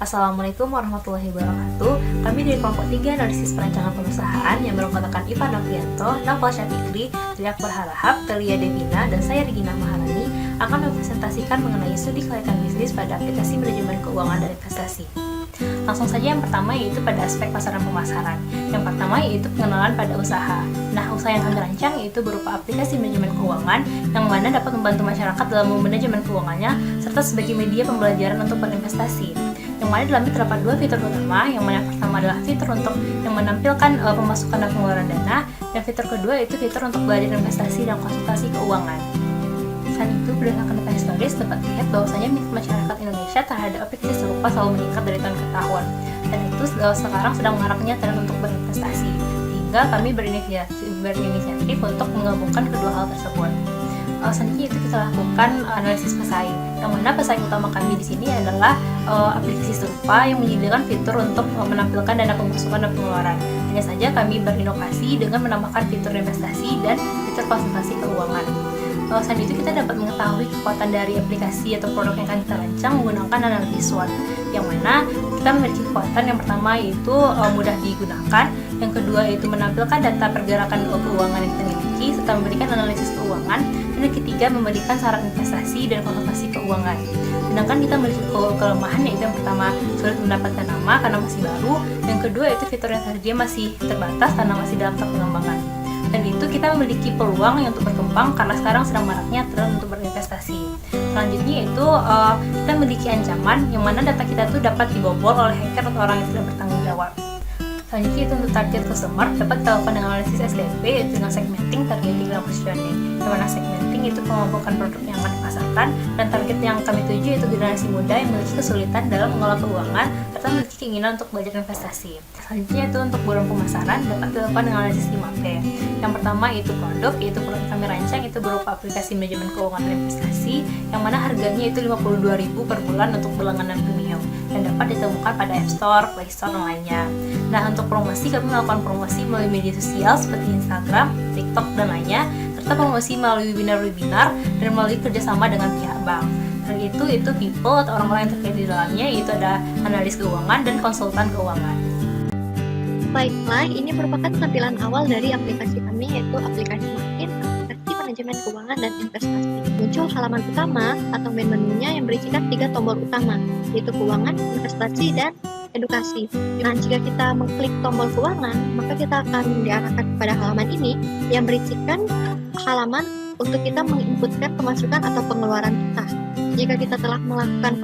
Assalamualaikum warahmatullahi wabarakatuh. Kami dari kelompok 3 analisis perancangan perusahaan yang beranggotakan Ivan Novianto, Naufal Syafikri, Tri Akbar Harahap, Telia Devina, dan saya Regina Maharani akan mempresentasikan mengenai studi kelayakan bisnis pada aplikasi manajemen keuangan dan investasi. Langsung saja yang pertama yaitu pada aspek pasaran pemasaran. Yang pertama yaitu pengenalan pada usaha. Nah, usaha yang kami rancang yaitu berupa aplikasi manajemen keuangan yang mana dapat membantu masyarakat dalam manajemen keuangannya serta sebagai media pembelajaran untuk berinvestasi. Yang mana dalamnya terdapat dua fitur utama, yang mana yang pertama adalah fitur untuk yang menampilkan pemasukan dan pengeluaran dana, dan fitur kedua itu fitur untuk belajar investasi dan konsultasi keuangan. Selain itu, berdasarkan data historis dapat dilihat bahwasanya minat masyarakat Indonesia terhadap aplikasi serupa selalu meningkat dari tahun ke tahun, dan itu sekarang sedang maraknya tren untuk berinvestasi, sehingga kami berinisiatif untuk menggabungkan kedua hal tersebut. Selanjutnya itu kita lakukan analisis pesaing, yang mana pesaing utama kami di sini adalah aplikasi serupa yang menyediakan fitur untuk menampilkan dana pemasukan dan pengeluaran. Hanya saja kami berinovasi dengan menambahkan fitur investasi dan fitur konsultasi keuangan. Selain itu kita dapat mengetahui kekuatan dari aplikasi atau produk yang akan kita rancang menggunakan analisis SWOT, yang mana kita memiliki kekuatan yang pertama yaitu mudah digunakan, yang kedua yaitu menampilkan data pergerakan keuangan yang kita miliki serta memberikan analisis keuangan, dan yang ketiga memberikan saran investasi dan konsultasi keuangan. Sedangkan kita memiliki kelemahan yaitu yang pertama sulit mendapatkan nama karena masih baru, yang kedua yaitu fitur yang tersedia masih terbatas karena masih dalam tahap pengembangan. Dan itu kita memiliki peluang untuk berkembang karena sekarang sedang maraknya tren untuk berinvestasi. Selanjutnya yaitu kita memiliki ancaman yang mana data kita tuh dapat dibobol oleh hacker atau orang yang tidak bertanggung jawab. Selanjutnya itu untuk target customer dapat dilakukan dengan analisis SDP yaitu dengan segmenting, targeting, dan positioning. Yang mana segmenting itu mengelompokkan produk yang akan dipasarkan, dan target yang kami tuju itu generasi muda yang memiliki kesulitan dalam mengelola keuangan serta memiliki keinginan untuk belajar investasi. Selanjutnya itu untuk borong pemasaran dapat dilakukan dengan analisis 5P. Yang pertama itu produk, yaitu produk yang kami rancang itu berupa aplikasi manajemen keuangan dan investasi yang mana harganya itu 52.000 per bulan untuk berlangganan premium dan dapat ditemukan pada App Store, Play Store, dan lainnya. Nah, untuk promosi kami melakukan promosi melalui media sosial seperti Instagram, TikTok, dan lainnya, serta promosi melalui webinar-webinar dan melalui kerjasama dengan pihak bank. Dan itu people atau orang-orang yang terkait di dalamnya, yaitu ada analis keuangan dan konsultan keuangan. Baiklah, ini merupakan tampilan awal dari aplikasi kami, yaitu aplikasi Makin, aplikasi manajemen keuangan dan investasi. Muncul halaman utama atau menunya yang berisikan 3 tombol utama, yaitu keuangan, investasi, dan edukasi. Nah, jika kita mengklik tombol keuangan, maka kita akan diarahkan kepada halaman ini yang berisikan halaman untuk kita menginputkan pemasukan atau pengeluaran kita. Jika kita telah melakukan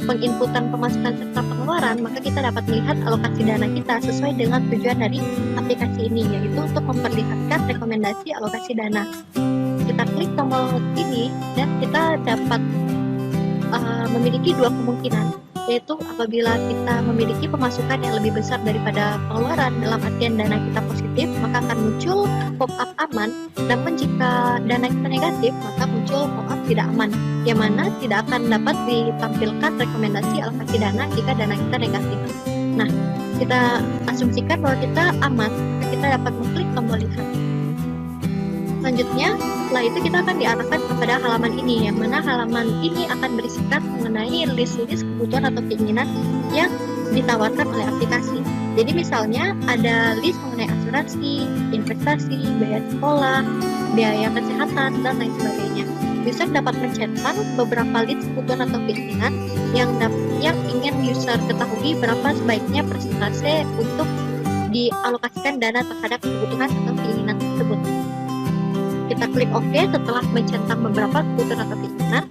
penginputan pemasukan serta pengeluaran, maka kita dapat melihat alokasi dana kita sesuai dengan tujuan dari aplikasi ini, yaitu untuk memperlihatkan rekomendasi alokasi dana. Kita klik tombol ini dan kita dapat memiliki dua kemungkinan, yaitu apabila kita memiliki pemasukan yang lebih besar daripada pengeluaran dalam artian dana kita positif, maka akan muncul pop-up aman. Namun jika dana kita negatif, maka muncul pop-up tidak aman, yang mana tidak akan dapat ditampilkan rekomendasi alokasi dana jika dana kita negatif. Nah, kita asumsikan bahwa kita aman, maka kita dapat mengklik tombol lihat. Selanjutnya, setelah itu kita akan diarahkan kepada halaman ini, yang mana halaman ini akan berisikan mengenai list-list kebutuhan atau keinginan yang ditawarkan oleh aplikasi. Jadi misalnya ada list mengenai asuransi, investasi, biaya sekolah, biaya kesehatan, dan lain sebagainya. User dapat mencetak beberapa list kebutuhan atau keinginan yang ingin user ketahui berapa sebaiknya persentase untuk dialokasikan dana terhadap kebutuhan atau keinginan tersebut. Kita klik OK setelah mencetak beberapa kebutuhan atau keinginan,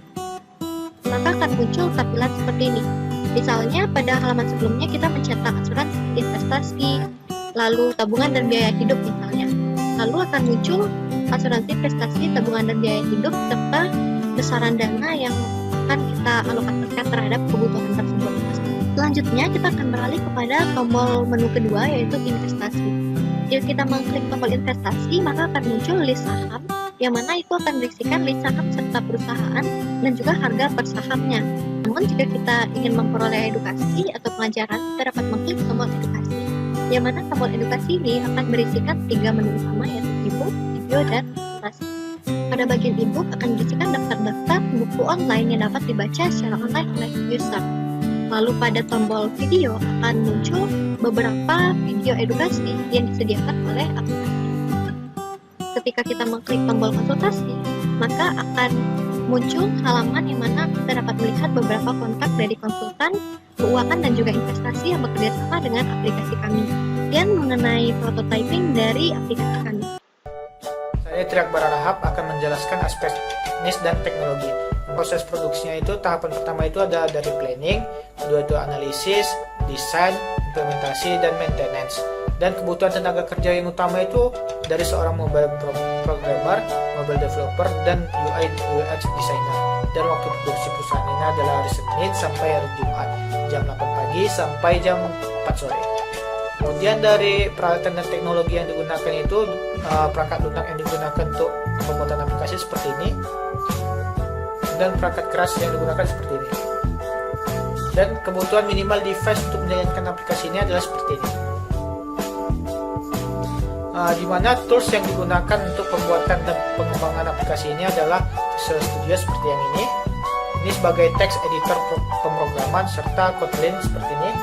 maka akan muncul tampilan seperti ini. Misalnya pada halaman sebelumnya kita mencetak asuransi, investasi, lalu tabungan dan biaya hidup misalnya. Lalu akan muncul asuransi, investasi, tabungan dan biaya hidup serta besaran dana yang akan kita alokasikan terhadap kebutuhan tersebut. Selanjutnya kita akan beralih kepada tombol menu kedua, yaitu investasi. Jika kita mengklik tombol investasi, maka akan muncul list saham, yang mana itu akan berisikan list saham serta perusahaan dan juga harga per sahamnya. Namun jika kita ingin memperoleh edukasi atau pengajaran, kita dapat mengklik tombol edukasi, yang mana tombol edukasi ini akan berisikan 3 menu utama, yaitu e-book, video, dan presentasi. Pada bagian e-book akan berisikan daftar-daftar buku online yang dapat dibaca secara online oleh user. Lalu pada tombol video akan muncul beberapa video edukasi yang disediakan oleh aplikasi. Ketika kita mengklik tombol konsultasi, maka akan muncul halaman yang mana kita dapat melihat beberapa kontak dari konsultan keuangan dan juga investasi yang bekerja sama dengan aplikasi kami, dan mengenai prototyping dari aplikasi kami. Saya Triak Bararahap akan menjelaskan aspek teknis dan teknologi. Proses produksinya itu tahapan pertama itu ada dari planning, kedua itu analisis, desain, implementasi, dan maintenance. Dan kebutuhan tenaga kerja yang utama itu dari seorang mobile programmer, mobile developer, dan UI UX designer. Dan waktu produksi perusahaan ini adalah hari Senin sampai hari Jumat, jam 8 pagi sampai jam 4 sore. Kemudian dari peralatan dan teknologi yang digunakan itu perangkat lunak yang digunakan untuk pembuatan aplikasi seperti ini, dan perangkat keras yang digunakan seperti ini. Dan kebutuhan minimal device untuk menjalankan aplikasi ini adalah seperti ini. Di mana tools yang digunakan untuk pembuatan dan pengembangan aplikasi ini adalah Visual Studio seperti yang ini. Ini sebagai text editor pemrograman serta Kotlin seperti ini.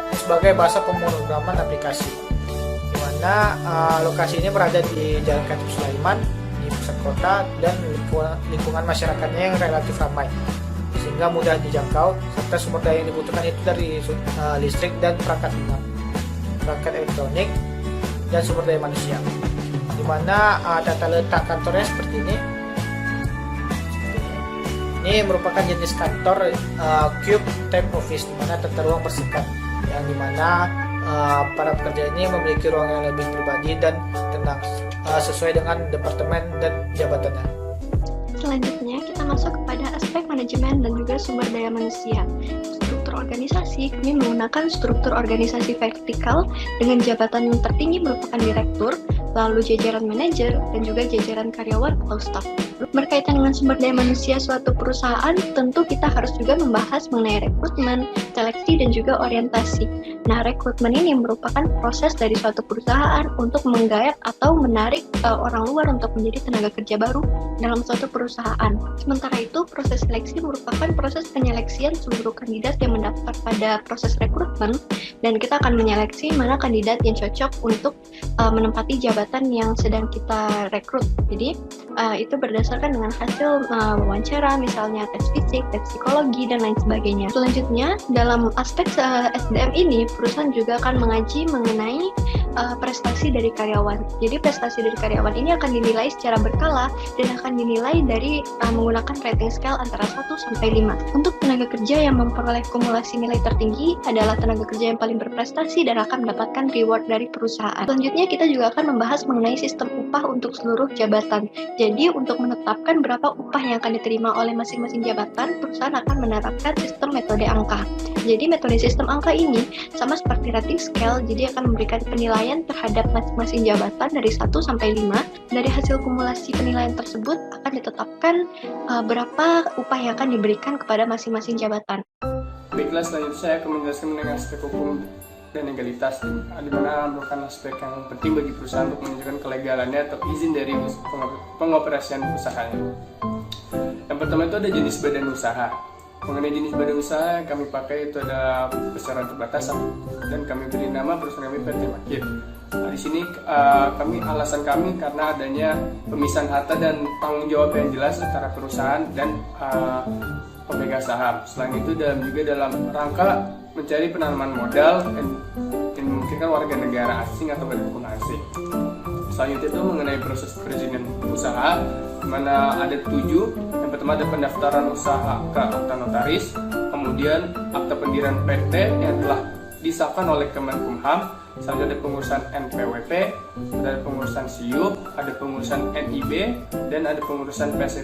Ini sebagai bahasa pemrograman aplikasi. Di mana lokasi ini berada di Jalan Katib Sulaiman di pusat kota, dan lingkungan masyarakatnya yang relatif ramai sehingga mudah dijangkau, serta sumber daya yang dibutuhkan itu dari listrik dan perangkat lunak, perangkat elektronik, dan sumber daya manusia. Di mana tata letak kantornya seperti ini. Ini merupakan jenis kantor cube type office, di mana tata ruang bersekat, yang dimana para pekerja ini memiliki ruang yang lebih pribadi dan tenang sesuai dengan departemen dan jabatannya. Selanjutnya kita masuk kepada aspek manajemen dan juga sumber daya manusia. Struktur organisasi, kami menggunakan struktur organisasi vertikal dengan jabatan yang tertinggi merupakan direktur, lalu jajaran manajer, dan juga jajaran karyawan atau staff. Berkaitan dengan sumber daya manusia suatu perusahaan, tentu kita harus juga membahas mengenai rekrutmen, seleksi, dan juga orientasi. Nah, rekrutmen ini merupakan proses dari suatu perusahaan untuk menggayat atau menarik orang luar untuk menjadi tenaga kerja baru dalam suatu perusahaan. Sementara itu, proses seleksi merupakan proses penyeleksian seluruh kandidat yang mendaftar pada proses rekrutmen, dan kita akan menyeleksi mana kandidat yang cocok untuk menempati jabatan yang sedang kita rekrut. Jadi, itu berdasarkan dengan hasil wawancara, misalnya tes fisik, tes psikologi, dan lain sebagainya. Selanjutnya, dalam aspek SDM ini, perusahaan juga akan mengaji mengenai prestasi dari karyawan. Jadi prestasi dari karyawan ini akan dinilai secara berkala dan akan dinilai dari menggunakan rating scale antara 1 sampai 5. Untuk tenaga kerja yang memperoleh kumulasi nilai tertinggi adalah tenaga kerja yang paling berprestasi dan akan mendapatkan reward dari perusahaan. Selanjutnya kita juga akan membahas mengenai sistem upah untuk seluruh jabatan. Jadi untuk menetapkan berapa upah yang akan diterima oleh masing-masing jabatan, perusahaan akan menerapkan sistem metode angka. Jadi metode sistem angka ini sama seperti rating scale, jadi akan memberikan penilaian terhadap masing-masing jabatan dari 1 sampai 5. Dari hasil kumulasi penilaian tersebut akan ditetapkan berapa upah yang akan diberikan kepada masing-masing jabatan. Baiklah, selanjutnya saya akan menjelaskan mengenai aspek hukum dan legalitas, di mana merupakan aspek yang penting bagi perusahaan untuk menunjukkan kelegalannya atau izin dari pengoperasian usahanya. Yang pertama itu ada jenis badan usaha. Mengenai jenis badan usaha yang kami pakai itu ada besaran terbatas, dan kami beri nama perusahaan kami PT Makir. Di sini alasan kami karena adanya pemisahan harta dan tanggung jawab yang jelas antara perusahaan dan pemegang saham. Selain itu dalam rangka mencari penanaman modal dan memungkinkan warga negara asing atau pendukung asing. Selanjutnya itu mengenai proses perizinan usaha, di mana ada 7. Yang pertama ada pendaftaran usaha ke akta notaris, kemudian akta pendirian PT yang telah disahkan oleh Kemenkumham. Selanjutnya ada pengurusan NPWP, ada pengurusan SIUP, ada pengurusan NIB, dan ada pengurusan PC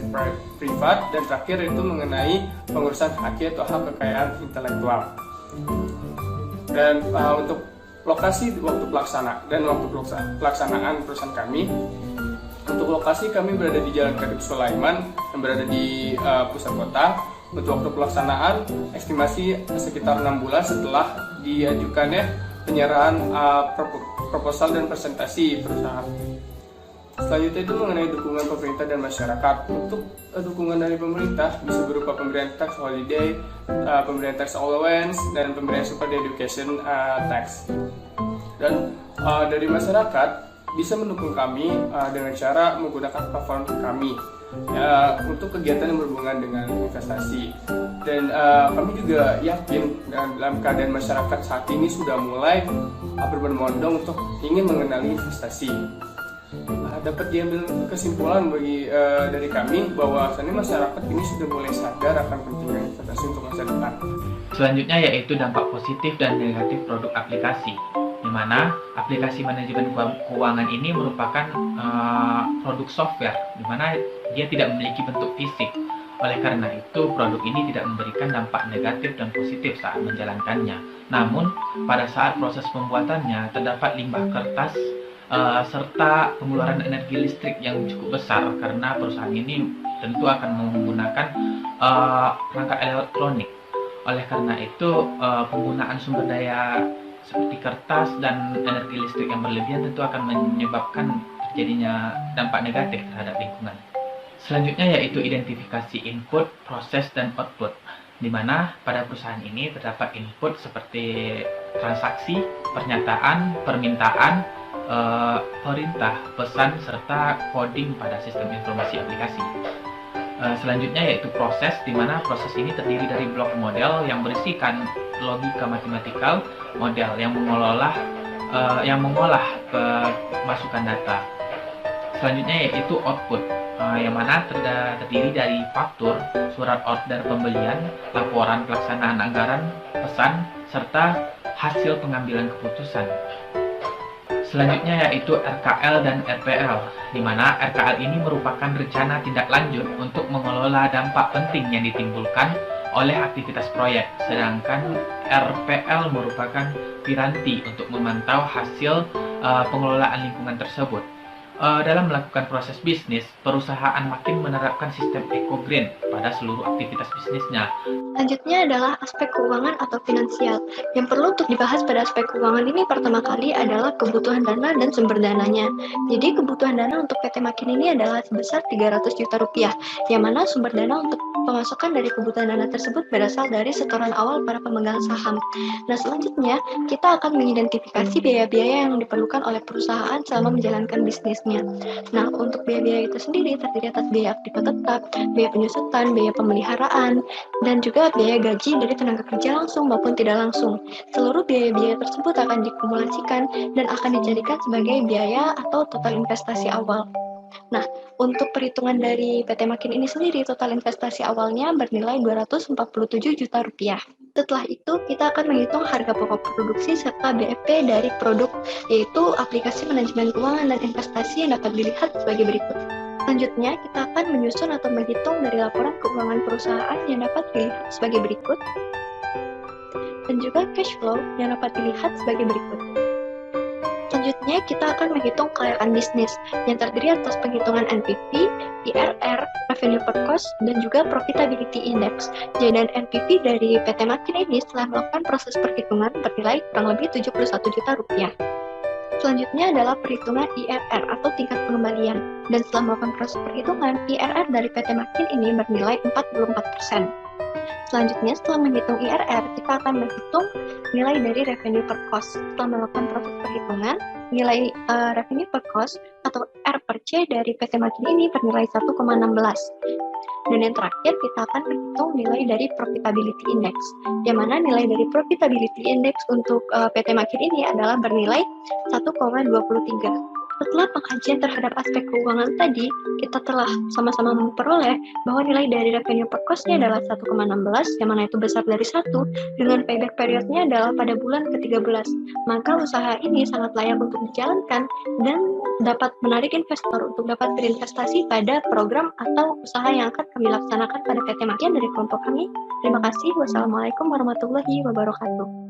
privat, dan terakhir itu mengenai pengurusan HQ atau hak kekayaan intelektual. Dan untuk lokasi waktu pelaksanaan perusahaan kami, untuk lokasi kami berada di Jalan Katib Sulaiman yang berada di pusat kota. Untuk waktu pelaksanaan estimasi sekitar 6 bulan setelah diajukannya penyerahan proposal dan presentasi perusahaan. Selanjutnya itu mengenai dukungan pemerintah dan masyarakat. Untuk dukungan dari pemerintah bisa berupa pemberian tax holiday, pemberian tax allowance, dan pemberian support education tax. Dan dari masyarakat bisa mendukung kami dengan cara menggunakan platform kami untuk kegiatan yang berhubungan dengan investasi. Dan kami juga yakin dalam keadaan masyarakat saat ini sudah mulai berbondong-bondong untuk ingin mengenali investasi. Dapat diambil kesimpulan dari kami bahwa saat ini masyarakat ini sudah mulai sadar akan pentingnya investasi untuk masa depan. Selanjutnya yaitu dampak positif dan negatif produk aplikasi, di mana aplikasi manajemen keuangan ini merupakan produk software, di mana dia tidak memiliki bentuk fisik. Oleh karena itu, produk ini tidak memberikan dampak negatif dan positif saat menjalankannya. Namun, pada saat proses pembuatannya terdapat limbah kertas serta pengeluaran energi listrik yang cukup besar karena perusahaan ini tentu akan menggunakan perangkat elektronik. Oleh karena itu, penggunaan sumber daya seperti kertas dan energi listrik yang berlebihan tentu akan menyebabkan terjadinya dampak negatif terhadap lingkungan. Selanjutnya yaitu identifikasi input, proses, dan output, di mana pada perusahaan ini terdapat input seperti transaksi, pernyataan, permintaan, perintah, pesan, serta coding pada sistem informasi aplikasi. Selanjutnya yaitu proses, di mana proses ini terdiri dari blok model yang berisikan logika matematikal, model yang mengolah masukan data. Selanjutnya yaitu output, yang mana terdiri dari faktur, surat order pembelian, laporan pelaksanaan anggaran, pesan, serta hasil pengambilan keputusan. Selanjutnya yaitu RKL dan RPL, di mana RKL ini merupakan rencana tindak lanjut untuk mengelola dampak penting yang ditimbulkan oleh aktivitas proyek, sedangkan RPL merupakan piranti untuk memantau hasil pengelolaan lingkungan tersebut. Dalam melakukan proses bisnis, perusahaan makin menerapkan sistem eco-green pada seluruh aktivitas bisnisnya. Selanjutnya adalah aspek keuangan atau finansial. Yang perlu untuk dibahas pada aspek keuangan ini pertama kali adalah kebutuhan dana dan sumber dananya. Jadi kebutuhan dana untuk PT Makin ini adalah sebesar 300 juta rupiah, yang mana sumber dana untuk pemasukan dari kebutuhan dana tersebut berasal dari setoran awal para pemegang saham. Nah, selanjutnya kita akan mengidentifikasi biaya-biaya yang diperlukan oleh perusahaan selama menjalankan bisnisnya. Nah, untuk biaya-biaya itu sendiri terdiri atas biaya aktiva tetap, biaya penyusutan, biaya pemeliharaan, dan juga biaya gaji dari tenaga kerja langsung maupun tidak langsung. Seluruh biaya-biaya tersebut akan dikumulasikan dan akan dijadikan sebagai biaya atau total investasi awal. Nah, untuk perhitungan dari PT Makin ini sendiri, total investasi awalnya bernilai 247 juta rupiah. Setelah itu, kita akan menghitung harga pokok produksi serta BEP dari produk, yaitu aplikasi manajemen keuangan dan investasi yang dapat dilihat sebagai berikut. Selanjutnya, kita akan menyusun atau menghitung dari laporan keuangan perusahaan yang dapat dilihat sebagai berikut, dan juga cash flow yang dapat dilihat sebagai berikut. Selanjutnya, kita akan menghitung kelayakan bisnis yang terdiri atas penghitungan NPV, IRR, revenue per cost, dan juga profitability index. Dan NPV dari PT Makin ini setelah melakukan proses perhitungan bernilai kurang lebih 71 juta rupiah. Selanjutnya adalah perhitungan IRR atau tingkat pengembalian. Dan setelah melakukan proses perhitungan, IRR dari PT Makin ini bernilai 44%. Selanjutnya, setelah menghitung IRR, kita akan menghitung nilai dari revenue per cost. Setelah melakukan proses perhitungan, nilai revenue per cost atau R per C dari PT Makin ini bernilai 1,16. Dan yang terakhir, kita akan menghitung nilai dari profitability index, yang mana nilai dari profitability index untuk PT Makin ini adalah bernilai 1,23. Setelah pengkajian terhadap aspek keuangan tadi, kita telah sama-sama memperoleh bahwa nilai dari revenue per cost-nya adalah 1,16, yang mana itu besar dari 1, dengan payback period-nya adalah pada bulan ke-13. Maka usaha ini sangat layak untuk dijalankan dan dapat menarik investor untuk dapat berinvestasi pada program atau usaha yang akan kami laksanakan pada PT Makin dari kelompok kami. Terima kasih. Wassalamualaikum warahmatullahi wabarakatuh.